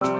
Across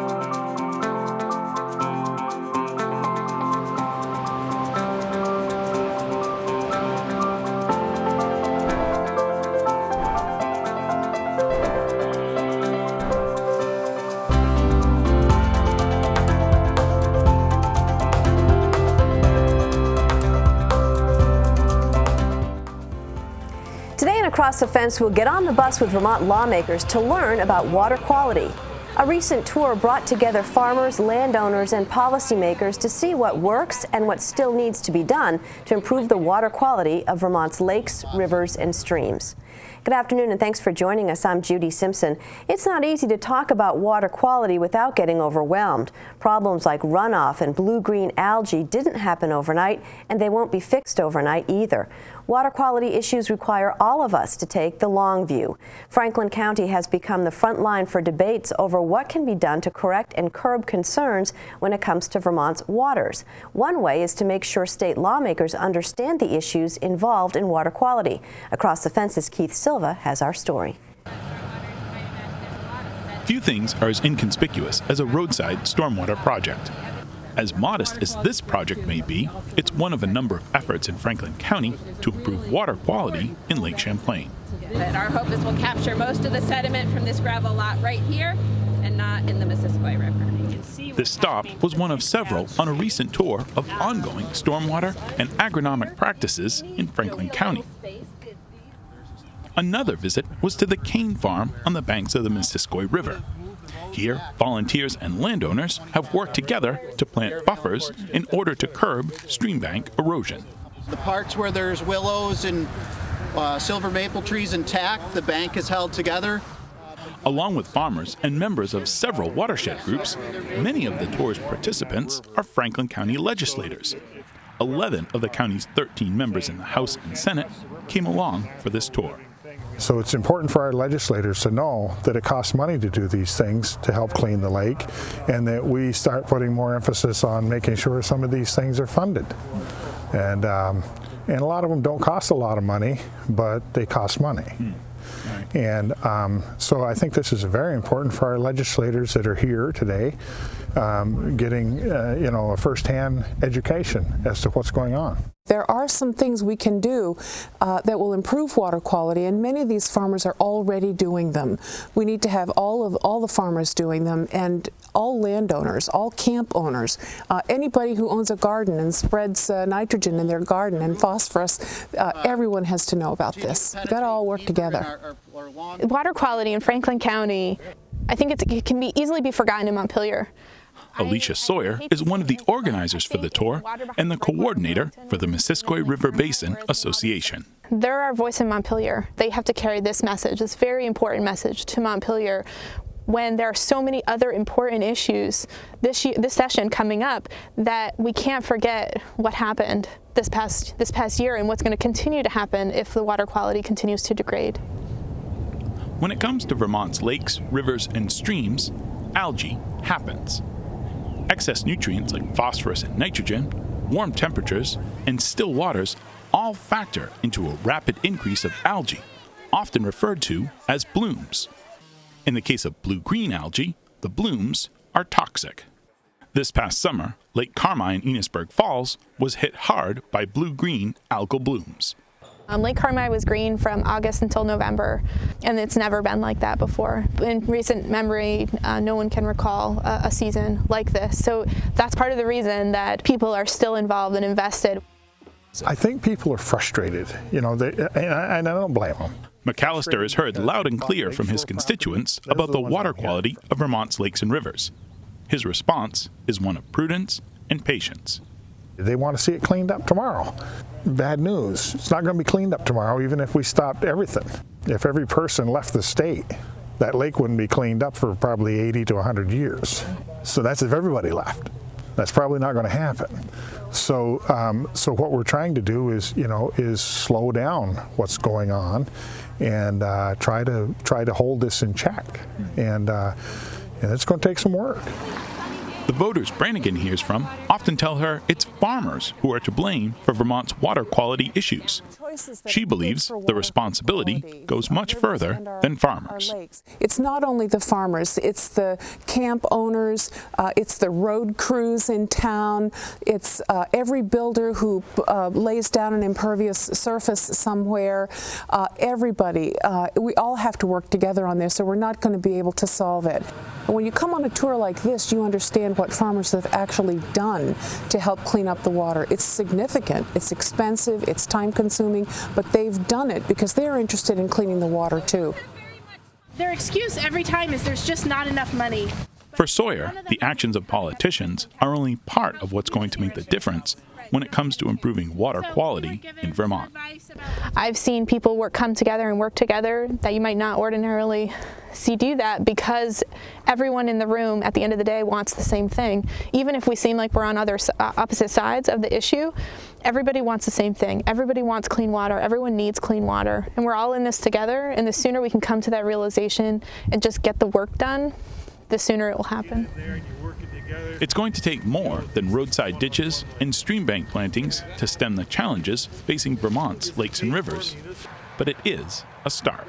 the Fence will get on the bus with Vermont lawmakers to learn about water quality. A recent tour brought together farmers, landowners, and policymakers to see what works and what still needs to be done to improve the water quality of Vermont's lakes, rivers, and streams. Good afternoon, and thanks for joining us. I'm Judy Simpson. It's not easy to talk about water quality without getting overwhelmed. Problems like runoff and blue-green algae didn't happen overnight, and they won't be fixed overnight either. Water quality issues require all of us to take the long view. Franklin County has become the front line for debates over what can be done to correct and curb concerns when it comes to Vermont's waters. One way is to make sure state lawmakers understand the issues involved in water quality. Across the Fence's Keith Silva has our story. Few things are as inconspicuous as a roadside stormwater project. As modest as this project may be, it's one of a number of efforts in Franklin County to improve water quality in Lake Champlain. But our hope is we'll capture most of the sediment from this gravel lot right here and not in the Missisquoi River. This stop was one of several on a recent tour of ongoing stormwater and agronomic practices in Franklin County. Another visit was to the cane farm on the banks of the Missisquoi River. Here, volunteers and landowners have worked together to plant buffers in order to curb stream bank erosion. The parts where there's willows and silver maple trees intact, the bank is held together. Along with farmers and members of several watershed groups, many of the tour's participants are Franklin County legislators. 11 of the county's 13 members in the House and Senate came along for this tour. So it's important for our legislators to know that it costs money to do these things to help clean the lake, and that we start putting more emphasis on making sure some of these things are funded. And a lot of them don't cost a lot of money, but they cost money. And so I think this is very important for our legislators that are here today, getting a first-hand education as to what's going on. There are some things we can do that will improve water quality, and many of these farmers are already doing them. We need to have all the farmers doing them, and all landowners, all camp owners, anybody who owns a garden and spreads nitrogen in their garden and phosphorus. Everyone has to know about this. We've got to all work together. Water quality in Franklin County, I think it can easily be forgotten in Montpelier. Alicia Sawyer is one of the organizers for the tour and the coordinator for the Missisquoi River Basin Association. They're our voice in Montpelier. They have to carry this message, this very important message to Montpelier, when there are so many other important issues this session coming up, that we can't forget what happened this past year and what's going to continue to happen if the water quality continues to degrade. When it comes to Vermont's lakes, rivers, and streams, algae happens. Excess nutrients like phosphorus and nitrogen, warm temperatures, and still waters all factor into a rapid increase of algae, often referred to as blooms. In the case of blue-green algae, the blooms are toxic. This past summer, Lake Carmi in Enosburg Falls was hit hard by blue-green algal blooms. Lake Carmi was green from August until November, and it's never been like that before. In recent memory, no one can recall a season like this. So that's part of the reason that people are still involved and invested. I think people are frustrated, and I don't blame them. McAllister has heard loud and clear from his constituents about the water quality of Vermont's lakes and rivers. His response is one of prudence and patience. They want to see it cleaned up tomorrow. Bad news. It's not going to be cleaned up tomorrow, even if we stopped everything. If every person left the state, that lake wouldn't be cleaned up for probably 80 to 100 years. So that's if everybody left. That's probably not going to happen. So what we're trying to do is slow down what's going on, and try to hold this in check. And it's going to take some work. The voters Brannigan hears from often tell her it's farmers who are to blame for Vermont's water quality issues. She believes the responsibility goes much further than farmers. It's not only the farmers, it's the camp owners, it's the road crews in town, it's every builder who lays down an impervious surface somewhere, everybody. We all have to work together on this, or we're not going to be able to solve it. And when you come on a tour like this, you understand what farmers have actually done to help clean up the water. It's significant, it's expensive, it's time-consuming, but they've done it because they're interested in cleaning the water too. Their excuse every time is there's just not enough money. For Sawyer, the actions of politicians are only part of what's going to make the difference when it comes to improving water quality in Vermont. I've seen people come together and work together that you might not ordinarily see do that, because everyone in the room at the end of the day wants the same thing. Even if we seem like we're on opposite sides of the issue, everybody wants the same thing. Everybody wants clean water. Everyone needs clean water. And we're all in this together, and the sooner we can come to that realization and just get the work done, the sooner it will happen. It's going to take more than roadside ditches and stream bank plantings to stem the challenges facing Vermont's lakes and rivers, but it is a start.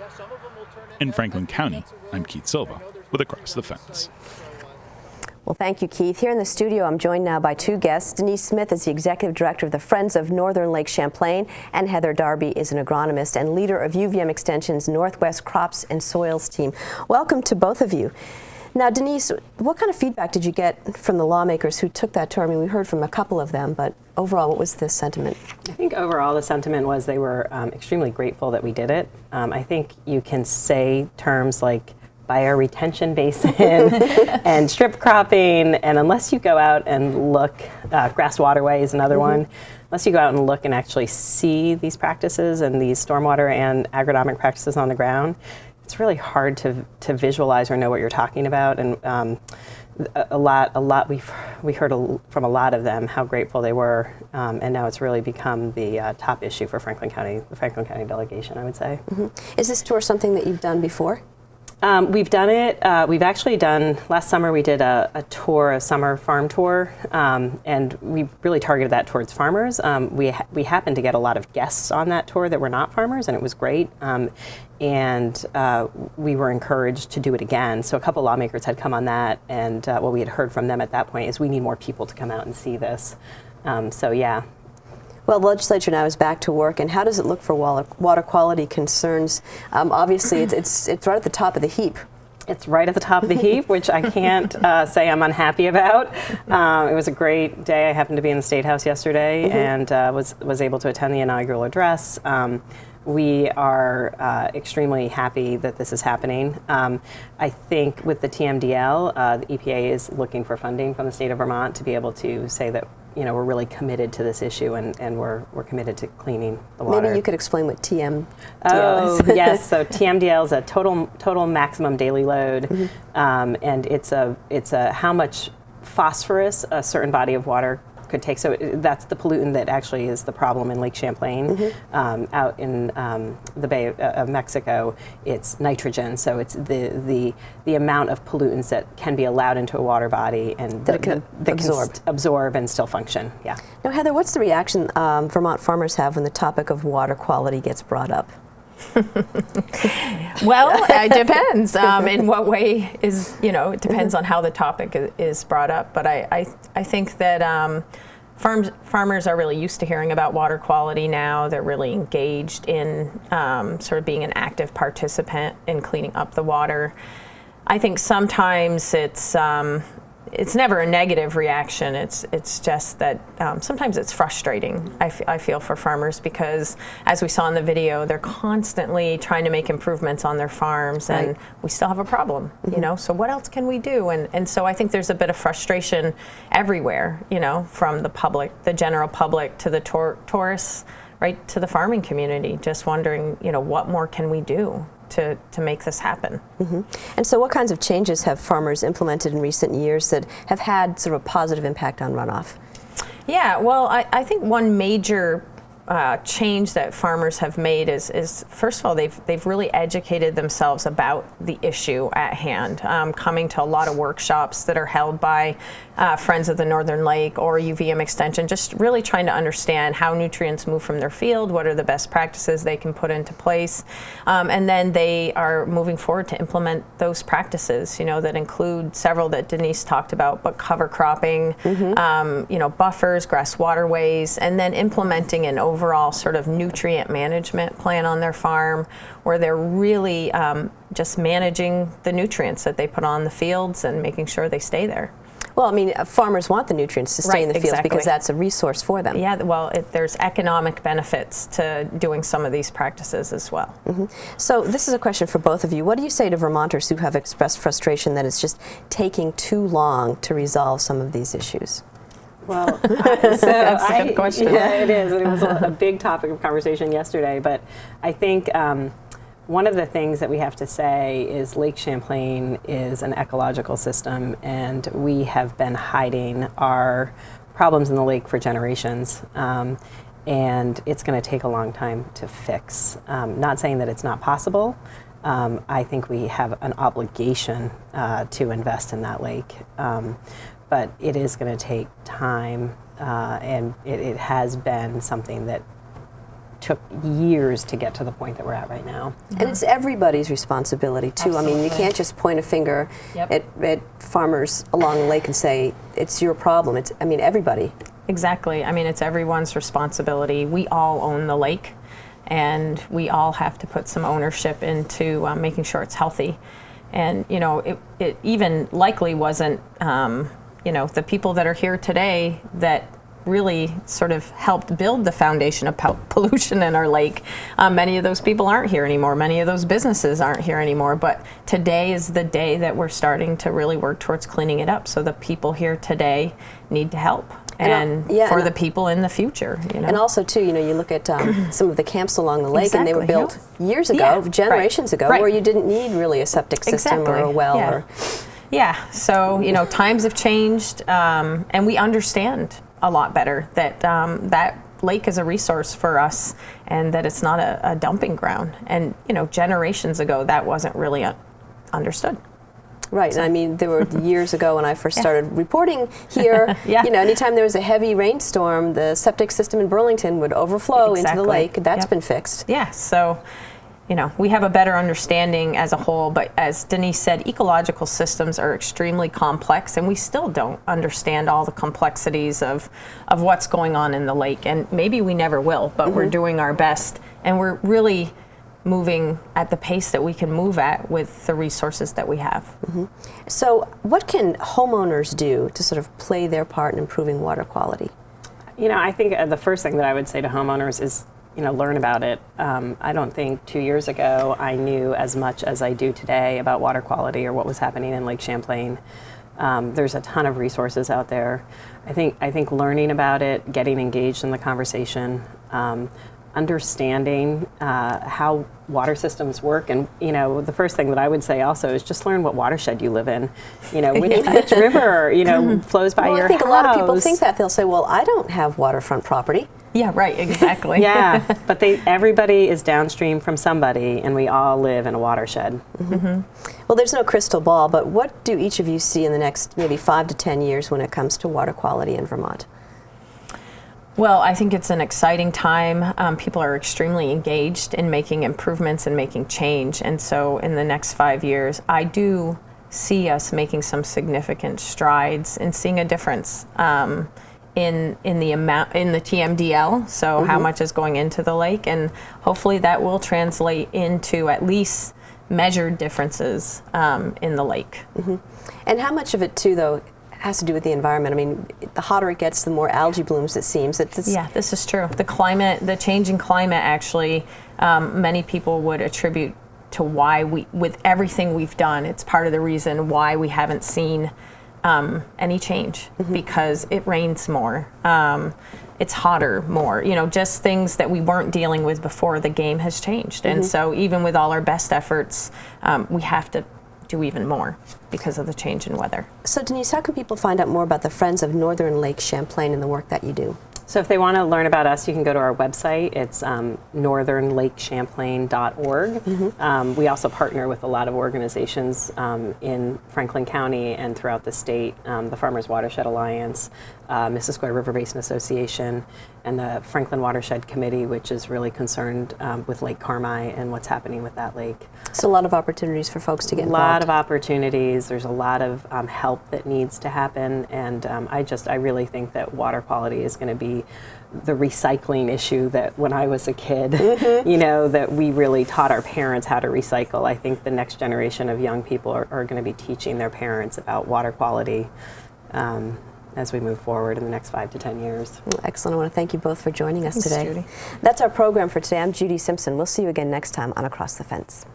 In Franklin County, I'm Keith Silva with Across the Fence. Well, thank you, Keith. Here in the studio, I'm joined now by two guests. Denise Smith is the Executive Director of the Friends of Northern Lake Champlain, and Heather Darby is an agronomist and leader of UVM Extension's Northwest Crops and Soils team. Welcome to both of you. Now, Denise, what kind of feedback did you get from the lawmakers who took that tour? I mean, we heard from a couple of them, but overall, what was the sentiment? I think overall the sentiment was they were extremely grateful that we did it. I think you can say terms like bioretention basin and strip cropping, and unless you go out and look, grass waterway is another one, unless you go out and look and actually see these practices and these stormwater and agronomic practices on the ground, it's really hard to visualize or know what you're talking about. And we heard from a lot of them how grateful they were, and now it's really become the top issue for Franklin County, the Franklin County delegation, I would say. Is this tour something that you've done before? We've done it. We've actually done, last summer we did a tour, a summer farm tour, and we really targeted that towards farmers. We happened to get a lot of guests on that tour that were not farmers, and it was great. And we were encouraged to do it again. So a couple lawmakers had come on that, and what we had heard from them at that point is we need more people to come out and see this. So yeah. Well, the legislature now is back to work, and how does it look for water quality concerns? Obviously, it's right at the top of the heap. It's right at the top of the heap, which I can't say I'm unhappy about. It was a great day. I happened to be in the State House yesterday and was able to attend the inaugural address. We are extremely happy that this is happening. I think with the TMDL, the EPA is looking for funding from the state of Vermont to be able to say that we're really committed to this issue, and we're committed to cleaning the water. Maybe you could explain what TMDL is. Oh, yes. So TMDL is a total maximum daily load, and it's a how much phosphorus a certain body of water could take. So that's the pollutant that actually is the problem in Lake Champlain. Out in the Bay of Mexico, it's nitrogen. So it's the amount of pollutants that can be allowed into a water body and that can absorb and still function. Yeah. Now, Heather, what's the reaction Vermont farmers have when the topic of water quality gets brought up? Well, it depends. In what way is, it depends on how the topic is brought up. But I think that farmers are really used to hearing about water quality now. They're really engaged in sort of being an active participant in cleaning up the water. I think sometimes it's never a negative reaction. It's just that sometimes it's frustrating, I feel, for farmers, because as we saw in the video, they're constantly trying to make improvements on their farms, and we still have a problem, so what else can we do? And so I think there's a bit of frustration everywhere, from the public, the general public, to the tourists, right to the farming community, just wondering, what more can we do to make this happen. And so what kinds of changes have farmers implemented in recent years that have had sort of a positive impact on runoff? Yeah, well, I think one major change that farmers have made is first of all, they've really educated themselves about the issue at hand, coming to a lot of workshops that are held by Friends of the Northern Lake or UVM Extension, just really trying to understand how nutrients move from their field, what are the best practices they can put into place, and then they are moving forward to implement those practices, that include several that Denise talked about, but cover cropping, buffers, grass waterways, and then implementing an overall sort of nutrient management plan on their farm where they're really just managing the nutrients that they put on the fields and making sure they stay there. Well, I mean, farmers want the nutrients to stay in the fields exactly. because that's a resource for them. Yeah, well, there's economic benefits to doing some of these practices as well. So this is a question for both of you. What do you say to Vermonters who have expressed frustration that it's just taking too long to resolve some of these issues? Well, that's a good question. Yeah, it is. It was a big topic of conversation yesterday, but I think one of the things that we have to say is Lake Champlain is an ecological system, and we have been hiding our problems in the lake for generations, and it's going to take a long time to fix. Not saying that it's not possible. I think we have an obligation to invest in that lake, but it is going to take time, and it has been something that took years to get to the point that we're at right now. And it's everybody's responsibility too. Absolutely. I mean, you can't just point a finger Yep. at farmers along the lake and say, it's your problem. It's, I mean, everybody. Exactly. I mean, it's everyone's responsibility. We all own the lake, and we all have to put some ownership into making sure it's healthy. And, it even likely wasn't, the people that are here today that really sort of helped build the foundation of pollution in our lake. Many of those people aren't here anymore. Many of those businesses aren't here anymore. But today is the day that we're starting to really work towards cleaning it up. So the people here today need to help. And for the people in the future. And also, too, you look at some of the camps along the lake, and they were built years ago, generations ago, where you didn't need really a septic system or a well. So, times have changed, and we understand a lot better that that lake is a resource for us and that it's not a dumping ground. And, generations ago, that wasn't really understood. Right, and I mean, there were years ago when I first started reporting here, anytime there was a heavy rainstorm, the septic system in Burlington would overflow into the lake. That's been fixed. Yeah, so, we have a better understanding as a whole, but as Denise said, ecological systems are extremely complex, and we still don't understand all the complexities of what's going on in the lake, and maybe we never will, but we're doing our best, and we're really moving at the pace that we can move at with the resources that we have. So what can homeowners do to sort of play their part in improving water quality? I think the first thing that I would say to homeowners is, learn about it. I don't think 2 years ago I knew as much as I do today about water quality or what was happening in Lake Champlain. There's a ton of resources out there. I think learning about it, getting engaged in the conversation, understanding how water systems work, and the first thing that I would say also is just learn what watershed you live in. Which river flows by your house. I think a lot of people think that. They'll say, "Well, I don't have waterfront property." Yeah, right, exactly. Yeah, but everybody is downstream from somebody, and we all live in a watershed. Well, there's no crystal ball, but what do each of you see in the next maybe 5 to 10 years when it comes to water quality in Vermont? Well, I think it's an exciting time. People are extremely engaged in making improvements and making change. And so in the next 5 years, I do see us making some significant strides and seeing a difference in the amount, in the TMDL, so how much is going into the lake. And hopefully that will translate into at least measured differences in the lake. And how much of it, too, though, has to do with the environment? I mean, the hotter it gets, the more algae blooms, it seems. Yeah, this is true. The changing climate, actually, many people would attribute to why with everything we've done, it's part of the reason why we haven't seen any change, because it rains more. It's hotter more, just things that we weren't dealing with before. The game has changed. And so even with all our best efforts, we have to do even more because of the change in weather. So Denise, how can people find out more about the Friends of Northern Lake Champlain and the work that you do? So if they want to learn about us, you can go to our website. It's northernlakechamplain.org. We also partner with a lot of organizations in Franklin County and throughout the state, the Farmers Watershed Alliance, Missisquoi River Basin Association, and the Franklin Watershed Committee, which is really concerned with Lake Carmi and what's happening with that lake. So a lot of opportunities for folks to get involved. A lot of opportunities. There's a lot of help that needs to happen, and I really think that water quality is going to be the recycling issue that when I was a kid, you know, that we really taught our parents how to recycle. I think the next generation of young people are going to be teaching their parents about water quality as we move forward in the next 5 to 10 years. Well, excellent. I want to thank you both for joining us today. Judy. That's our program for today. I'm Judy Simpson. We'll see you again next time on Across the Fence.